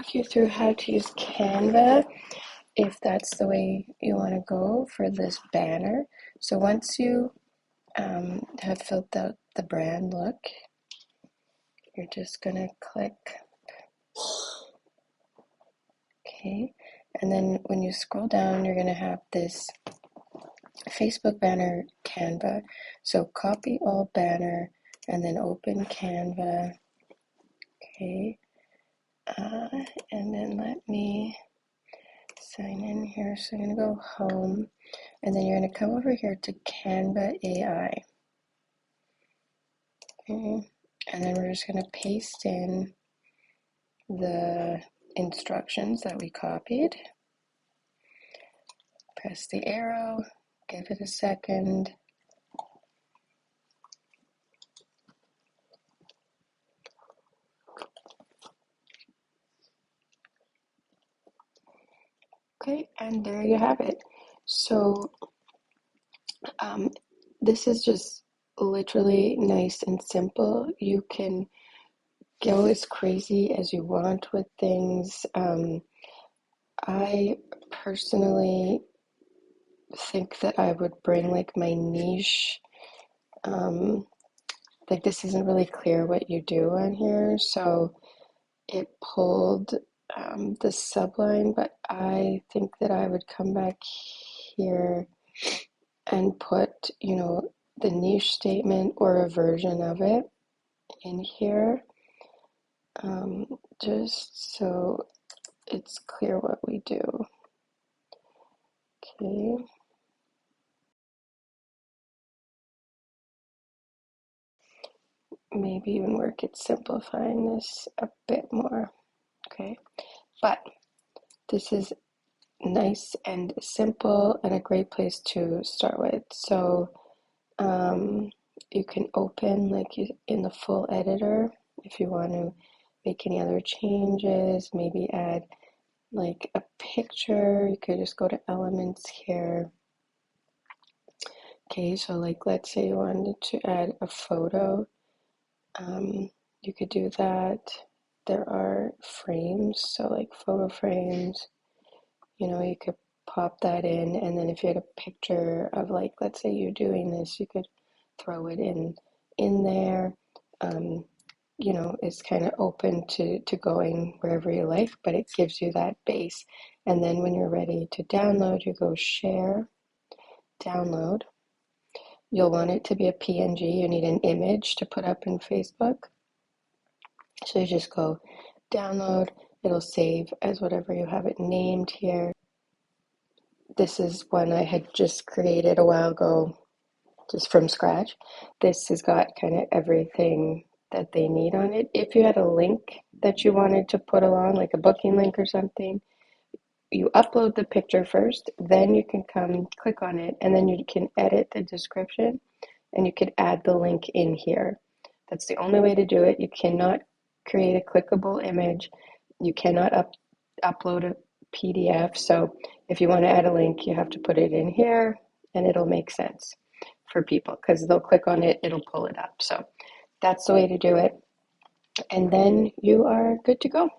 walk you through how to use Canva if that's the way you want to go for this banner. So once you have filled out the brand look, you're just going to click, okay, and then when you scroll down, you're going to have this Facebook banner Canva. So copy all banner and then open Canva, okay, and then let me sign in here. So I'm going to go home, and then you're going to come over here to Canva AI. Okay. And then we're just going to paste in the instructions that we copied. Press the arrow, give it a second. Okay, and there you have it. So this is just literally nice and simple. You can go as crazy as you want with things. I personally think that I would bring like my niche. Like this isn't really clear what you do on here, so it pulled the subline, but I think that I would come back here and put, the niche statement or a version of it in here, just so it's clear what we do. Okay. Maybe even work at simplifying this a bit more. Okay. But this is nice and simple and a great place to start with. So you can open like in the full editor if you want to make any other changes, maybe add like a picture. You could just go to elements here. Okay, so like let's say you wanted to add a photo, you could do that. There are frames, so like photo frames, you could pop that in, and then if you had a picture of like, let's say you're doing this, you could throw it in there. It's kind of open to going wherever you like, but it gives you that base. And then when you're ready to download, you go share, download. You'll want it to be a PNG. You need an image to put up in Facebook. So you just go download. It'll save as whatever you have it named here. This is one I had just created a while ago, just from scratch. This has got kind of everything that they need on it. If you had a link that you wanted to put along, like a booking link or something, you upload the picture first, then you can come click on it, and then you can edit the description, and you could add the link in here. That's the only way to do it. You cannot create a clickable image. You cannot upload a PDF. So if you want to add a link, you have to put it in here, and it'll make sense for people because they'll click on it, it'll pull it up. So that's the way to do it. And then you are good to go.